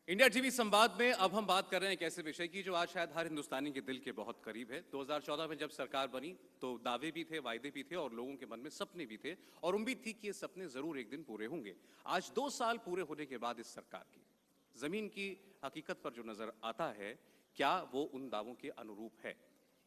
India TV संवाद में अब हम बात कर रहे हैं एक ऐसे विषय की जो आज शायद हर हिंदुस्तानी के दिल के बहुत करीब है। 2014 में जब सरकार बनी तो दावे भी थे, वायदे भी थे और लोगों के मन में सपने भी थे और उम्मीद थी कि ये सपने जरूर एक दिन पूरे होंगे। आज 2 साल पूरे होने के बाद इस सरकार की जमीन की हकीकत पर जो नजर आता है, क्या वो उन दावों के अनुरूप है?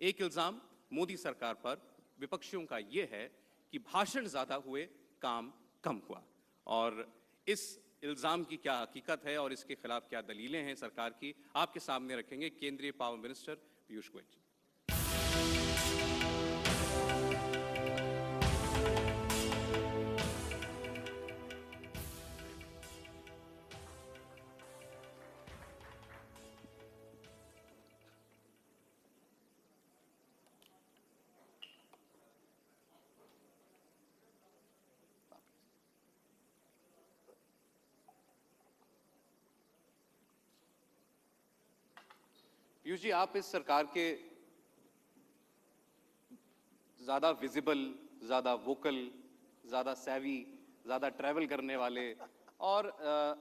एक इल्जाम मोदी सरकार पर विपक्षियों का यह है कि भाषण ज्यादा हुए, काम कम हुआ। और इस इल्जाम की क्या हकीकत है और इसके खिलाफ क्या दलीलें हैं सरकार की, आपके सामने रखेंगे केंद्रीय पावर मिनिस्टर पीयूष गोयल जी। पीयूष जी, आप इस सरकार के ज्यादा विजिबल, ज्यादा वोकल, ज्यादा सैवी, ज्यादा ट्रैवल करने वाले और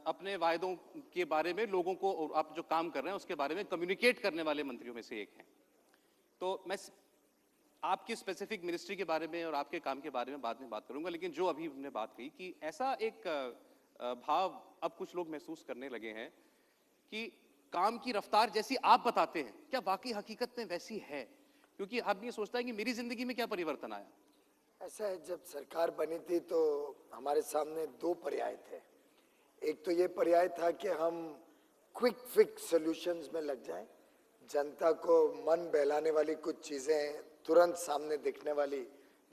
अपने वायदों के बारे में लोगों को, और आप जो काम कर रहे हैं उसके बारे में कम्युनिकेट करने वाले मंत्रियों में से एक हैं। तो मैं आपकी स्पेसिफिक मिनिस्ट्री के बारे में और आपके काम के बारे में बाद में बात करूंगा, लेकिन जो अभी हमने बात कही कि ऐसा एक भाव अब कुछ लोग महसूस करने लगे हैं कि काम की रफ्तार जैसी आप बताते हैं, क्या वाकई हकीकत में वैसी है? क्योंकि आदमी ये सोचता है कि मेरी जिंदगी में क्या परिवर्तन आया। ऐसा है, जब सरकार बनी थी तो हमारे सामने दो पर्याय थे। एक तो ये पर्याय था कि हम क्विक फिक्स सॉल्यूशंस में लग जाएं, जनता को मन बहलाने वाली कुछ चीजें तुरंत सामने दिखने वाली,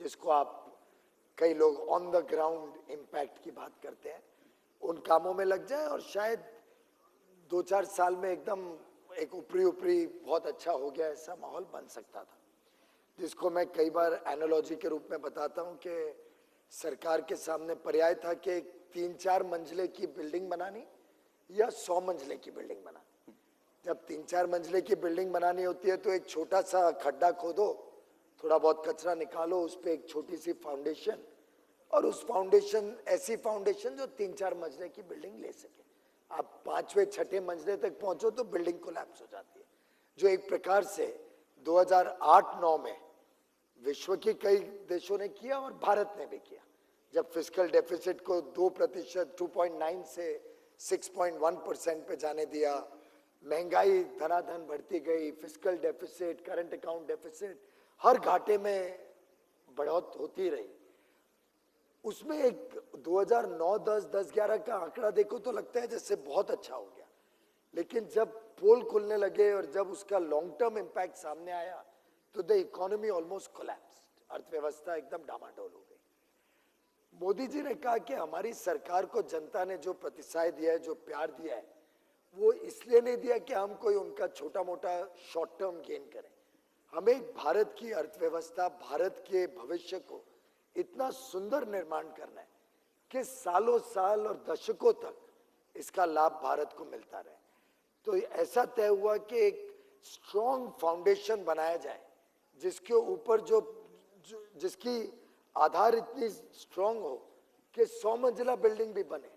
जिसको आप कई लोग ऑन द ग्राउंड इम्पैक्ट की बात करते हैं, उन कामों में लग जाए और शायद 2-4 साल में एकदम एक ऊपरी ऊपरी बहुत अच्छा हो गया ऐसा माहौल बन सकता था, जिसको मैं कई बार एनालॉजी के रूप में बताता हूं कि सरकार के सामने पर्याय था कि 3-4 मंजिले की बिल्डिंग बनानी या 100 मंजिले की बिल्डिंग बनानी। जब 3-4 मंजिले की बिल्डिंग बनानी होती है तो एक छोटा सा खड्डा खोदो, थोड़ा बहुत कचरा निकालो, उस पर एक छोटी सी फाउंडेशन, और उस फाउंडेशन, ऐसी फाउंडेशन जो 3-4 मंजिले की बिल्डिंग ले सके। आप 5वें-6ठे मंजिले तक पहुंचो तो बिल्डिंग कोलैप्स हो जाती है, जो एक प्रकार से 2008-9 में विश्व के कई देशों ने किया और भारत ने भी किया। जब फिस्कल डेफिसिट को 2%, 2.9 से 6.1% पे जाने दिया, महंगाई धनाधन बढ़ती गई, fiscal deficit, current account deficit हर घाटे में बढ़ोतरी होती रही। उसमें एक 2009-10, 10-11 का आंकड़ा देखो तो लगता है जैसे बहुत अच्छा हो गया, लेकिन जब पोल खुलने लगे और जब उसका लॉन्ग टर्म इम्पैक्ट सामने आया तो द इकोनॉमी ऑलमोस्ट कोलैप्स्ड, अर्थव्यवस्था एकदम डामाडोल हो गई। मोदी जी ने कहा कि हमारी सरकार को जनता ने जो प्रतिसाद दिया है, जो प्यार दिया है, वो इसलिए नहीं दिया कि हम कोई उनका छोटा मोटा शॉर्ट टर्म गेन करें। हमें भारत की अर्थव्यवस्था, भारत के भविष्य को इतना सुंदर निर्माण करना है कि सालों साल और दशकों तक इसका लाभ भारत को मिलता रहे। तो ऐसा तय हुआ कि एक स्ट्रॉन्ग फाउंडेशन बनाया जाए, जिसके ऊपर जिसकी आधार इतनी स्ट्रॉन्ग हो कि 100 मंजिला बिल्डिंग भी बने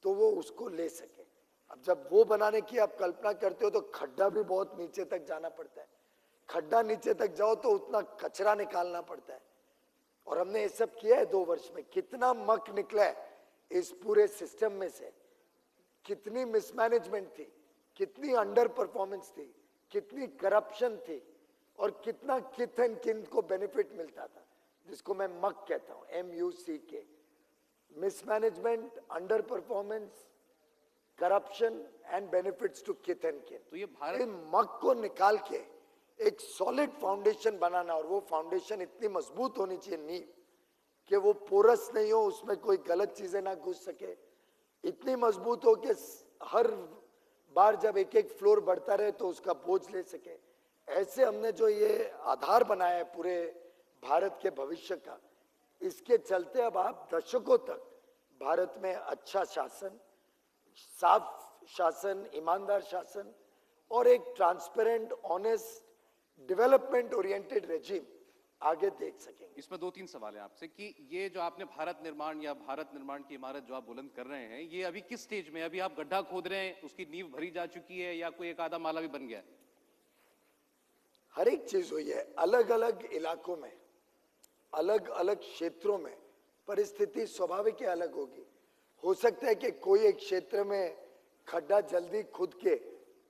तो वो उसको ले सके। अब जब वो बनाने की आप कल्पना करते हो तो खड्डा भी बहुत नीचे तक जाना पड़ता है, खड्डा नीचे तक जाओ तो उतना कचरा निकालना पड़ता है, और हमने ये सब किया है 2 वर्ष में। कितना मक निकला है इस पूरे सिस्टम में से, कितनी मिसमैनेजमेंट थी, कितनी अंडर परफॉर्मेंस थी, कितनी करप्शन थी, और कितना किथ एंड किन को बेनिफिट मिलता था, जिसको मैं मक कहता हूं, MUCK। Mismanagement, under performance, corruption and benefits to kith and kin. तो ये भारत, इन मक को निकाल के एक सॉलिड फाउंडेशन बनाना, और वो फाउंडेशन इतनी मजबूत होनी चाहिए, नींव, कि वो पोरस नहीं हो, उसमें कोई गलत चीजें ना घुस सके, इतनी मजबूत हो कि हर बार जब एक एक फ्लोर बढ़ता रहे तो उसका बोझ ले सके। ऐसे हमने जो ये आधार बनाया है पूरे भारत के भविष्य का, इसके चलते अब आप दशकों तक भारत में अच्छा शासन, साफ शासन, ईमानदार शासन और एक transparent, honest, development oriented regime आगे देख सकेंगे। इसमें 2-3 सवाल है आपसे कि ये जो आपने भारत निर्माण या भारत निर्माण की इमारत जो आप बुलंद कर रहे हैं, ये अभी किस स्टेज में है? अभी आप गड्ढा खोद रहे हैं, उसकी नींव भरी जा चुकी है या कोई एक आधा माला भी बन गया है? हर एक चीज हुई है, अलग अलग इलाकों में, अलग अलग क्षेत्रों में परिस्थिति स्वाभाविक ही अलग होगी। हो सकता है कि कोई एक क्षेत्र में खड्डा जल्दी खुद के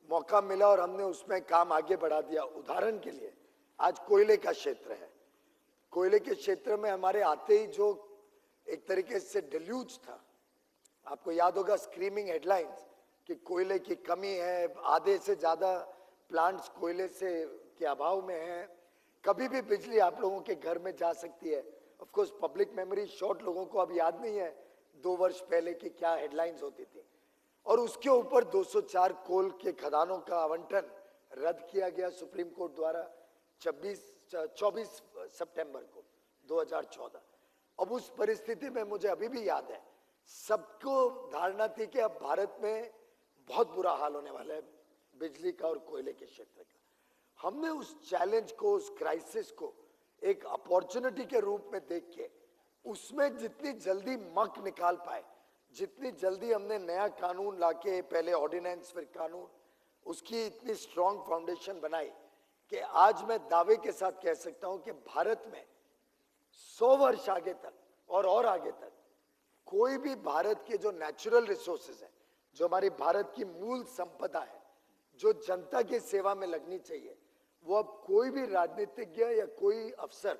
मौका मिला और हमने उसमें काम आगे बढ़ा दिया। उदाहरण के लिए आज कोयले का क्षेत्र है, कोयले के क्षेत्र में हमारे आते ही जो एक तरीके से डिल्यूज था, आपको याद होगा स्क्रीमिंग हेडलाइंस कि कोयले की कमी है, आधे से ज्यादा प्लांट्स कोयले से के अभाव में है, कभी भी बिजली आप लोगों के घर में जा सकती है। Of course public memory short, लोगों को अब याद नहीं है 2 वर्ष पहले की क्या हेडलाइंस होती थी। और उसके ऊपर 204 कोल के खदानों का आवंटन रद्द किया गया सुप्रीम कोर्ट द्वारा 24 सितंबर को 2014। अब उस परिस्थिति में मुझे अभी भी याद है, सबको धारणा थी कि अब भारत में बहुत बुरा हाल होने वाला है बिजली का और कोयले के क्षेत्र का। हमने उस चैलेंज को, उस क्राइसिस को एक अपॉर्चुनिटी के रूप में देख के उसमें जितनी जल्दी मक निकाल पाए, जितनी जल्दी हमने नया कानून लाके, पहले ऑर्डिनेंस फिर कानून, उसकी इतनी स्ट्रॉन्ग फाउंडेशन बनाई कि आज मैं दावे के साथ कह सकता हूं कि भारत में 100 वर्ष आगे तक और आगे तक कोई भी भारत के जो नेचुरल रिसोर्सेज है, जो हमारी भारत की मूल संपदा है, जो जनता की सेवा में लगनी चाहिए, वो अब कोई भी राजनीतिज्ञ या कोई अफसर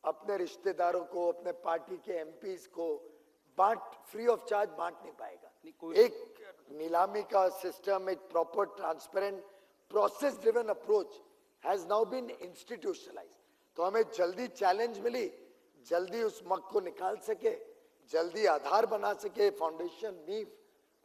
अपने रिश्तेदारों को, अपने पार्टी के एमपीज को फ्री ऑफ चार्ज बांट नहीं पाएगा। एक नीलामी का सिस्टम, एक proper transparent process driven approach has now been institutionalised. तो हमें जल्दी चैलेंज मिली, जल्दी उस मग को निकाल सके, जल्दी आधार बना सके, फाउंडेशन, नींव,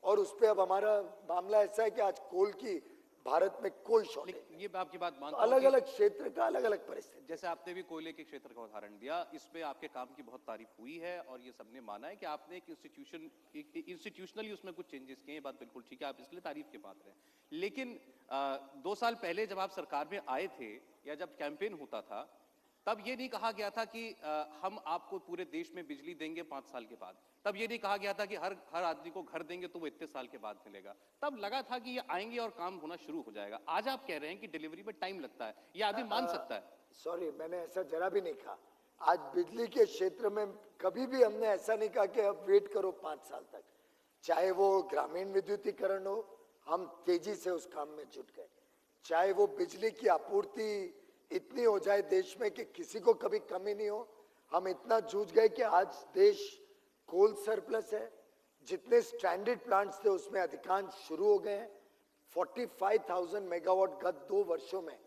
और उस पे अब हमारा मामला ऐसा है कि आज कोल की भारत में कोई शॉर्टेज नहीं। ये मैं आपकी बात मानता हूं अलग अलग क्षेत्र का अलग अलग परिस्थिति। जैसे आपने भी कोयले के क्षेत्र का उदाहरण दिया, इसमें आपके काम की बहुत तारीफ हुई है और ये सबने माना है कि आपने एक इंस्टीट्यूशनली उसमें कुछ चेंजेस किए। ये बात बिल्कुल ठीक है, आप इसलिए तारीफ के पात्र हैं। लेकिन 2 साल पहले जब आप सरकार में आए थे या जब कैंपेन होता था, तब ये नहीं कहा गया था कि हम आपको पूरे देश में बिजली देंगे 5 साल के बाद। तब ये नहीं कहा गया था कि हर आदमी को घर देंगे तो वो इतने साल के बाद मिलेगा। तब लगा था कि ये आएंगे और काम होना शुरू हो जाएगा। आज आप कह रहे हैं कि डिलीवरी में टाइम लगता है, ये आदमी मान सकता है। सॉरी, मैंने ऐसा जरा भी नहीं कहा। आज बिजली के क्षेत्र में कभी भी हमने ऐसा नहीं कहा कि अब वेट करो 5 साल तक। चाहे वो ग्रामीण विद्युतीकरण हो, हम तेजी से उस काम में जुट गए। चाहे वो बिजली की आपूर्ति इतनी हो जाए देश में कि किसी को कभी कमी नहीं हो, हम इतना जूझ गए कि आज देश कोल सरप्लस है। जितने स्टैंडर्ड प्लांट्स थे उसमें अधिकांश शुरू हो गए हैं। 45,000 मेगावाट गत 2 वर्षों में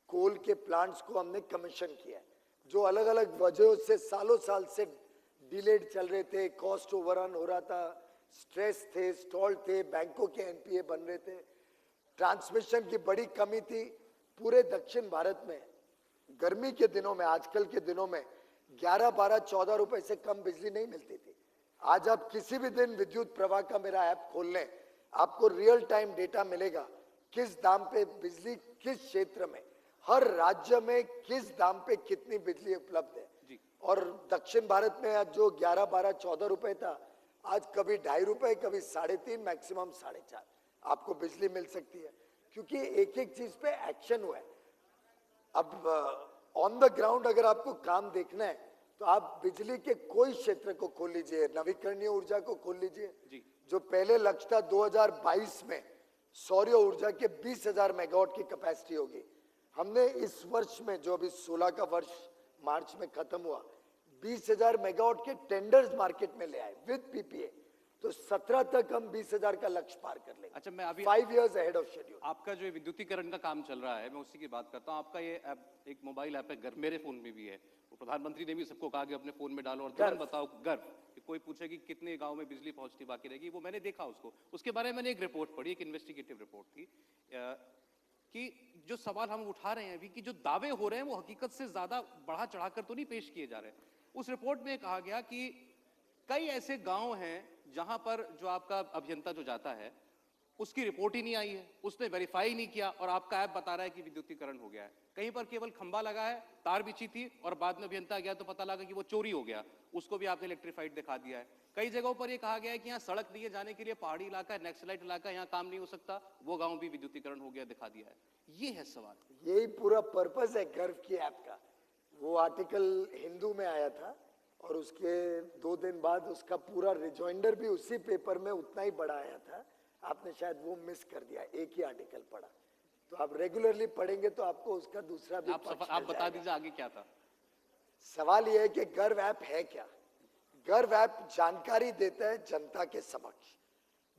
कोल के प्लांट्स को हमने कमीशन किया है, जो अलग अलग वजहों से सालों साल से डिलेड चल रहे थे, कॉस्ट ओवररन हो रहा था, स्ट्रेस थे, स्टॉल थे, बैंकों के एनपीए बन रहे थे, ट्रांसमिशन की बड़ी कमी थी। पूरे दक्षिण भारत में गर्मी के दिनों में, आजकल के दिनों में 11, 12, 14 रुपए से कम बिजली नहीं मिलती थी। आज आप किसी भी दिन विद्युत प्रवाह का मेरा ऐप खोल लें, आपको रियल टाइम डेटा मिलेगा किस दाम पे बिजली किस क्षेत्र में, हर राज्य में किस दाम पे कितनी बिजली उपलब्ध है जी। और दक्षिण भारत में आज जो 11, 12, 14 रुपए था, आज कभी 2.5 रुपए, कभी 3.5, मैक्सिमम 4.5 आपको बिजली मिल सकती है, क्योंकि एक एक चीज पे एक्शन हुआ है। अब ऑन द ग्राउंड अगर आपको काम देखना है तो आप बिजली के कोई क्षेत्र को खोल लीजिए, नवीकरणीय ऊर्जा को खोल लीजिए। जो पहले लक्ष्य था 2022 में सौर ऊर्जा के 20,000 मेगावाट की कैपेसिटी होगी, हमने इस वर्ष में, जो अभी 16 का वर्ष मार्च में खत्म हुआ, 20,000 मेगावाट के टेंडर्स मार्केट में ले आए विद पीपीए। तो 17 तक हम 20,000 का लक्ष्य पार कर लेंगे। अच्छा, मैं अभी 5 years ahead of schedule। आपका जो विद्युतीकरण का काम चल रहा है, मैं उसी की बात करता हूँ। आपका ये ऐप, एक मोबाइल ऐप है गर्व, मेरे फोन में भी है। वो प्रधानमंत्री ने भी सबको कहा कि अपने फोन में डालो और तुरंत बताओ गर्व, कि कोई पूछे कि कितने गांव में बिजली पहुंचनी बाकी रहेगी। वो मैंने देखा उसको, उसके बारे में मैंने एक रिपोर्ट पढ़ी, एक इन्वेस्टिगेटिव रिपोर्ट थी, कि जो सवाल हम उठा रहे हैं अभी, कि जो दावे हो रहे हैं वो हकीकत से ज्यादा बढ़ा चढ़ाकर तो नहीं पेश किए जा रहे। उस रिपोर्ट में कहा गया कि कई ऐसे गांव हैं जहां पर जो आपका अभियंता जो जाता है उसकी रिपोर्ट ही नहीं आई है, उसने वेरीफाई नहीं किया और आपका ऐप बता रहा है कि विद्युतीकरण हो गया है। कहीं पर केवल खंबा लगा है, तार बिछी थी और बाद में अभियंता गया तो पता लगा कि वो चोरी हो गया, उसको भी आपने इलेक्ट्रीफाइड दिखा दिया है। कई जगहों पर ये कहा गया है कि यहाँ सड़क नहीं है जाने के लिए, पहाड़ी इलाका है, नक्सलाइट इलाका है, यहाँ काम नहीं हो सकता, वो गांव भी विद्युतीकरण हो गया, दिखा दिया है। ये है सवाल। यही पूरा पर्पस है गर्व की ऐप का। वो आर्टिकल हिंदू में आया था और उसके 2 दिन बाद उसका पूरा रिजॉइंडर भी उसी पेपर में उतना ही बड़ा आया था। आपने शायद वो मिस कर दिया, एक ही आर्टिकल पढ़ा। तो आप रेगुलरली पढ़ेंगे तो आपको उसका दूसरा भी पक्ष आप मिल बता जाएगा। दीजिए आगे क्या था। सवाल यह है कि गर्व ऐप है क्या? गर्व ऐप जानकारी देता है जनता के समक्ष।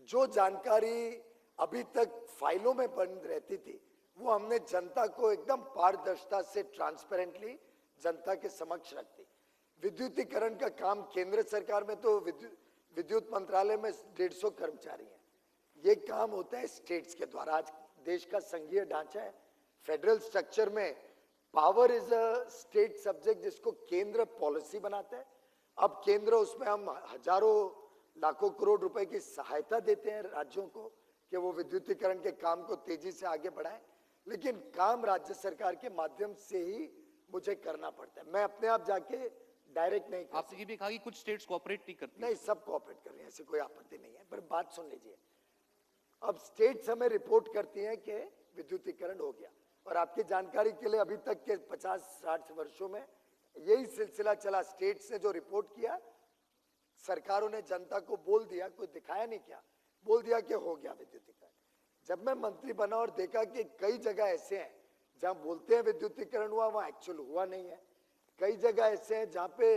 जो जानकारी अभी तक फाइलों में बंद रहती थी, वो हमने जनता को एकदम पारदर्शिता से ट्रांसपेरेंटली जनता के समक्ष रख दी। विद्युतीकरण का काम केंद्र सरकार में तो विद्युत मंत्रालय में 150 कर्मचारी हैं। ये काम होता है स्टेट्स के द्वारा। आज देश का संघीय ढांचा है, फेडरल स्ट्रक्चर में power is a state subject जिसको केंद्र पॉलिसी बनाता है। अब केंद्र, उसमें हम हजारों लाखों करोड़ रुपए की सहायता देते हैं राज्यों को कि वो विद्युतीकरण के काम को तेजी से आगे बढ़ाएं, लेकिन काम राज्य सरकार के माध्यम से ही मुझे करना पड़ता है। मैं अपने आप जाके डायरेक्ट नहीं कर आपने ये भी कहा कि कुछ स्टेट्स कोऑपरेट नहीं करती। नहीं, सब कोऑपरेट कर रहे हैं, ऐसी कोई आपत्ति नहीं है। पर बात सुन लीजिए, अब स्टेट्स हमें रिपोर्ट करती हैं कि विद्युतीकरण हो गया, और आपकी जानकारी के लिए अभी तक के 50-60 वर्षों में यही सिलसिला चला। स्टेट्स ने जो रिपोर्ट किया, सरकारों ने जनता को बोल दिया, कोई दिखाया नहीं, क्या बोल दिया कि हो गया विद्युतीकरण। जब मैं मंत्री बना और देखा कि कई जगह ऐसे हैं जहां बोलते हैं विद्युतीकरण हुआ, वहां एक्चुअल हुआ नहीं है। कई जगह ऐसे हैं जहां पे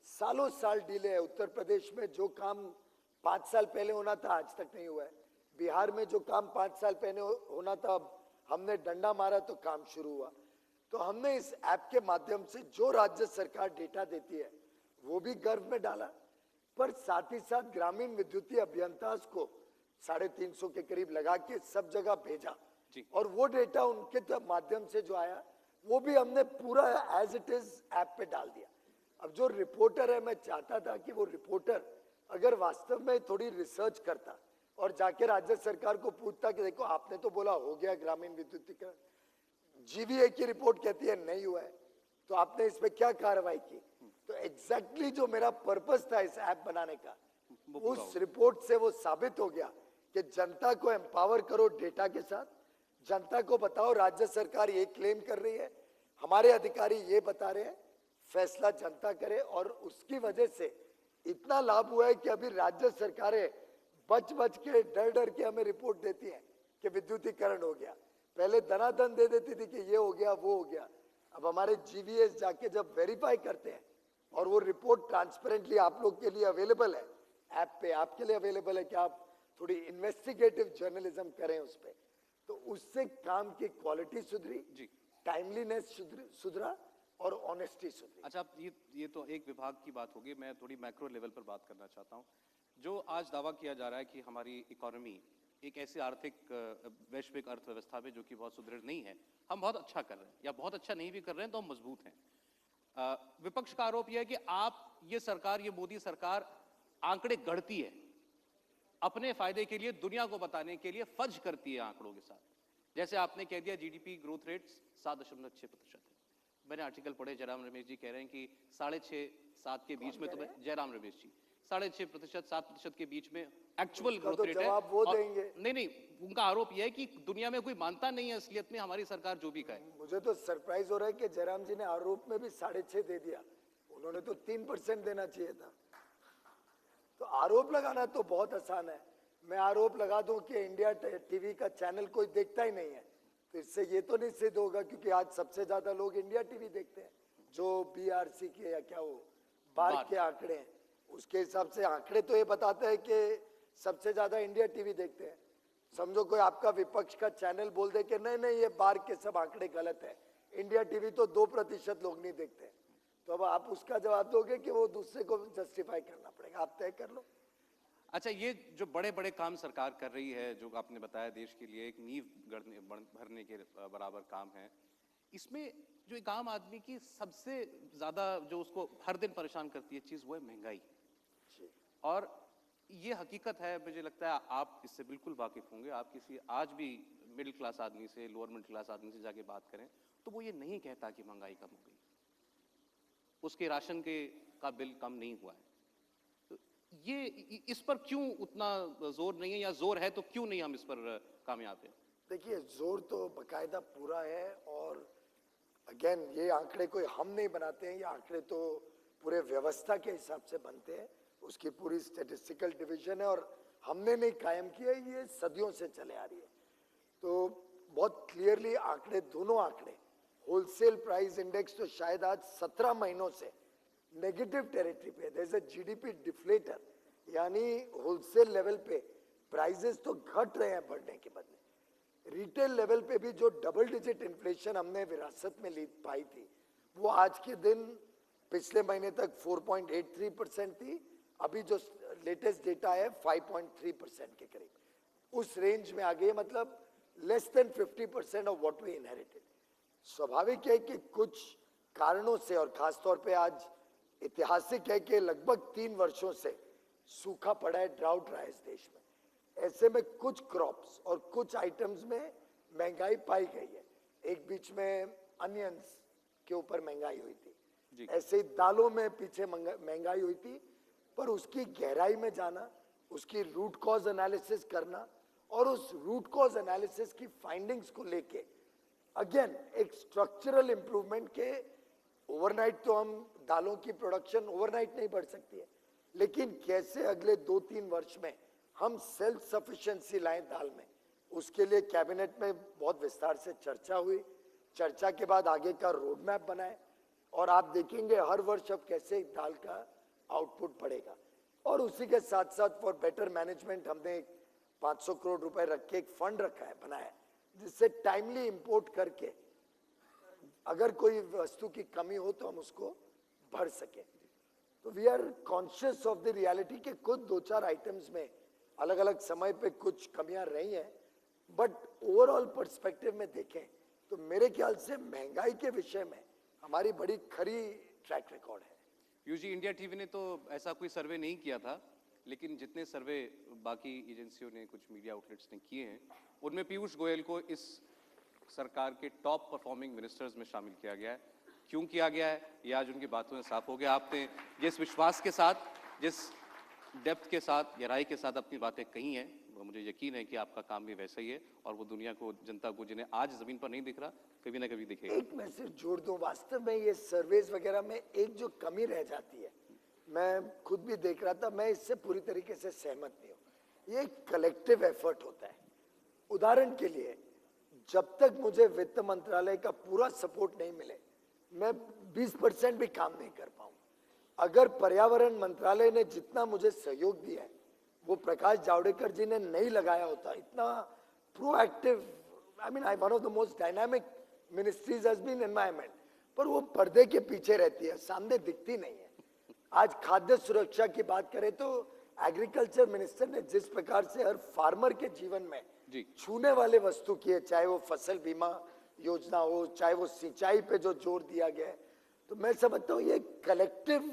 सालों साल डिले है। उत्तर प्रदेश में जो काम 5 साल पहले होना था आज तक नहीं हुआ है। बिहार में जो काम 5 साल पहले होना था, अब हमने डंडा मारा तो काम शुरू हुआ। तो हमने इस ऐप के माध्यम से जो राज्य सरकार डेटा देती है वो भी गर्भ में डाला, पर साथ ही साथ ग्रामीण विद्युतीय अभियंता को 350 के करीब लगा के सब जगह भेजा, और वो डेटा उनके माध्यम से जो आया वो भी हमने पूरा एज इट इज ऐप पे डाल दिया। अब जो रिपोर्टर है, मैं चाहता था कि वो रिपोर्टर अगर वास्तव में थोड़ी रिसर्च करता और जाके राज्य सरकार को पूछता कि देखो आपने तो बोला हो गया ग्रामीण विद्युतीकरण, जीवीए की रिपोर्ट कहती है नहीं हुआ है, तो आपने इस पे क्या कार्रवाई की? तो एग्जैक्टली जो मेरा पर्पस था इस ऐप बनाने का, उस रिपोर्ट से वो साबित हो गया कि जनता को एम्पावर करो डेटा के साथ। जनता को बताओ राज्य सरकार ये क्लेम कर रही है, हमारे अधिकारी ये बता रहे हैं, फैसला जनता करे। और उसकी वजह से इतना लाभ हुआ है कि अभी राज्य सरकारें बच बच के डर डर के हमें रिपोर्ट देती हैं कि विद्युतीकरण हो गया। पहले दनादन दे देती थी कि ये हो गया वो हो गया। अब हमारे जीवीएस जाके जब वेरीफाई करते हैं और वो रिपोर्ट ट्रांसपेरेंटली आप लोग के लिए अवेलेबल है, ऐप पे आपके लिए अवेलेबल है कि आप थोड़ी इन्वेस्टिगेटिव जर्नलिज्म करें उस पे, तो उससे काम की क्वालिटी सुधरी, टाइमलीनेस सुधरा और ऑनेस्टी सुधरी। अच्छा, ये तो एक विभाग की बात होगी, मैं थोड़ी मैक्रो लेवल पर बात करना चाहता हूँ। जो आज दावा किया जा रहा है कि हमारी इकोनॉमी एक ऐसी आर्थिक वैश्विक अर्थव्यवस्था में जो कि बहुत सुदृढ़ नहीं है, हम बहुत अच्छा कर रहे हैं या बहुत अच्छा नहीं भी कर रहे हैं तो हम मजबूत हैं। विपक्ष का आरोप यह है कि आप ये सरकार, ये मोदी सरकार आंकड़े गढ़ती है अपने फायदे के लिए, दुनिया को बताने के लिए फर्ज करती है आंकड़ों के साथ। जैसे आपने कह दिया जीडीपी ग्रोथ रेट 7.6% है। मैंने आर्टिकल पढ़े, जयराम रमेश जी कह रहे हैं कि 6.5-7 के बीच में, तो जयराम रमेश जी 6.5%, 7% के बीच में एक्चुअल ग्रोथ रेट है। जवाब वो देंगे। नहीं, उनका आरोप यह है कि दुनिया में कोई मानता नहीं है असलियत में हमारी सरकार जो भी कहे। मुझे तो सरप्राइज हो रहा है कि जयराम जी ने आरोप में भी 6.5 दे दिया, उन्होंने तो 3% देना चाहिए था। तो आरोप लगाना तो बहुत आसान है। मैं आरोप लगा दूं कि इंडिया टीवी का चैनल कोई देखता ही नहीं है, तो इससे ये तो नहीं सिद्ध होगा, क्योंकि आज सबसे ज्यादा लोग इंडिया टीवी देखते हैं, जो बीआरसी के या क्या वो बार के आंकड़े हैं, उसके हिसाब से आंकड़े तो ये बताते हैं कि सबसे ज्यादा इंडिया टीवी देखते हैं। समझो कोई आपका विपक्ष का चैनल बोल दे कि नहीं नहीं ये बार के सब आंकड़े गलत है, इंडिया टीवी तो 2% लोग नहीं देखते, तो अब आप उसका जवाब दोगे कि वो दूसरे को जस्टिफाई करना पड़ेगा। आप तय कर लो। अच्छा, ये जो बड़े बड़े काम सरकार कर रही है, जो आपने बताया देश के लिए एक नींव भरने के बराबर काम है, इसमें जो एक आम आदमी की सबसे ज्यादा जो उसको हर दिन परेशान करती है चीज, वो है महंगाई। और ये हकीकत है, मुझे लगता है आप इससे बिल्कुल वाकिफ होंगे। आप किसी आज भी मिडिल क्लास आदमी से, लोअर मिडिल क्लास आदमी से जाके बात करें तो वो ये नहीं कहता कि महंगाई कम हो गई, उसके राशन के का बिल कम नहीं हुआ है। तो ये इस पर क्यों उतना जोर नहीं है, या जोर है तो क्यों नहीं हम इस पर कामयाब हैं? देखिए, जोर तो बकायदा पूरा है, और अगेन ये आंकड़े कोई हम नहीं बनाते हैं, ये आंकड़े तो पूरे व्यवस्था के हिसाब से बनते हैं, उसकी पूरी स्टैटिस्टिकल डिवीजन है, और हमने नहीं कायम किया, ये सदियों से चले आ रही है। तो बहुत क्लियरली आंकड़े, दोनों आंकड़े, होलसेल प्राइस इंडेक्स तो शायद आज 17 महीनों से नेगेटिव टेरिटरी पे, there is a GDP deflator, यानी होलसेल लेवल पे प्राइसेस तो घट रहे हैं बढ़ने के बदले। रिटेल लेवल पे भी जो डबल डिजिट इन्फ्लेशन हमने विरासत में ली पाई थी, वो आज के दिन पिछले महीने तक 4.83% थी, अभी जो लेटेस्ट डेटा है 5.3% के करीब, उस रेंज में आ गई, मतलब less than 50% of what we inherited. स्वाभाविक है कि कुछ कारणों से, और खासतौर पे आज ऐतिहासिक है कि लगभग 3 वर्षों से सूखा पड़ा है, ड्राउट रहा है इस देश में। ऐसे में कुछ क्रॉप्स और कुछ आइटम्स में महंगाई पाई गई है। एक बीच में अनियंस के ऊपर महंगाई हुई थी, ऐसे ही दालों में पीछे महंगाई हुई थी, पर उसकी गहराई में जाना, उसकी रूट कॉज एनालिसिस करना, और उस रूट कॉज एनालिसिस की फाइंडिंग्स को लेके अगेन एक स्ट्रक्चरल इंप्रूवमेंट के, ओवरनाइट तो हम दालों की प्रोडक्शन ओवरनाइट नहीं बढ़ सकती है, लेकिन कैसे अगले 2-3 वर्ष में हम सेल्फ सफिशिएंसी लाएं दाल में, उसके लिए कैबिनेट में बहुत विस्तार से चर्चा हुई। चर्चा के बाद आगे का रोड मैप बनाए, और आप देखेंगे हर वर्ष अब कैसे दाल का आउटपुट बढ़ेगा। और उसी के साथ साथ फॉर बेटर मैनेजमेंट हमने 500 करोड़ रुपए रख के एक फंड रखा है, बनाया है, जिससे टाइमली इंपोर्ट करके अगर कोई वस्तु की कमी हो तो हम उसको भर सके। तो we are conscious of the reality के खुद 2-4 आइटम्स में अलग अलग समय पे कुछ कमियां रही हैं, बट ओवरऑल पर्सपेक्टिव में देखें तो मेरे ख्याल से महंगाई के विषय में हमारी बड़ी खरी ट्रैक रिकॉर्ड है। पीयूष जी, इंडिया टीवी ने तो ऐसा कोई सर्वे नहीं किया था, लेकिन जितने सर्वे बाकी एजेंसियों ने, कुछ मीडिया आउटलेट्स ने किए हैं, उनमें पीयूष गोयल को इस सरकार के टॉप परफॉर्मिंग मिनिस्टर्स में शामिल किया गया है। क्यों किया गया है, ये आज उनकी बातों से साफ हो गया। आपने जिस विश्वास के साथ, जिस डेप्थ के साथ, गहराई के साथ अपनी बातें कही हैं, वो मुझे यकीन है कि आपका काम भी वैसा ही है, और वो दुनिया को, जनता को, जिन्हें आज जमीन पर नहीं दिख रहा, कभी ना कभी दिखेगा। एक मैसेज जोड़ दूं, वास्तव में ये सर्वेज वगैरह में एक जो कमी रह जाती है, मैं खुद भी देख रहा था, मैं इससे पूरी तरीके से सहमत नहीं हूं। ये एक कलेक्टिव एफर्ट होता है। उदाहरण के लिए, जब तक मुझे वित्त मंत्रालय का पूरा सपोर्ट नहीं मिले, मैं 20% भी काम नहीं कर पाऊंगा। अगर पर्यावरण मंत्रालय ने जितना मुझे सहयोग दिया है, वो प्रकाश जावड़ेकर जी ने नहीं लगाया होता, इतना proactive, I mean one of the most dynamic ministries has been environment, पर वो पर्दे के पीछे रहती है, सामने दिखती नहीं है। आज खाद्य सुरक्षा की बात करें तो एग्रीकल्चर मिनिस्टर ने जिस प्रकार से हर फार्मर के जीवन में छूने वाले वस्तु की है, चाहे वो फसल बीमा योजना हो, चाहे वो सिंचाई पे जो जोर दिया गया है, तो मैं समझता हूँ ये कलेक्टिव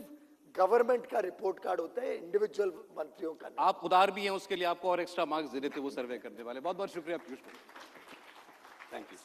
गवर्नमेंट का रिपोर्ट कार्ड होता है, इंडिविजुअल मंत्रियों का नहीं। आप उदार भी हैं, उसके लिए आपको और एक्स्ट्रा मार्क्स दे देते वो सर्वे करने वाले। बहुत बहुत शुक्रिया पीयूष। Thank you.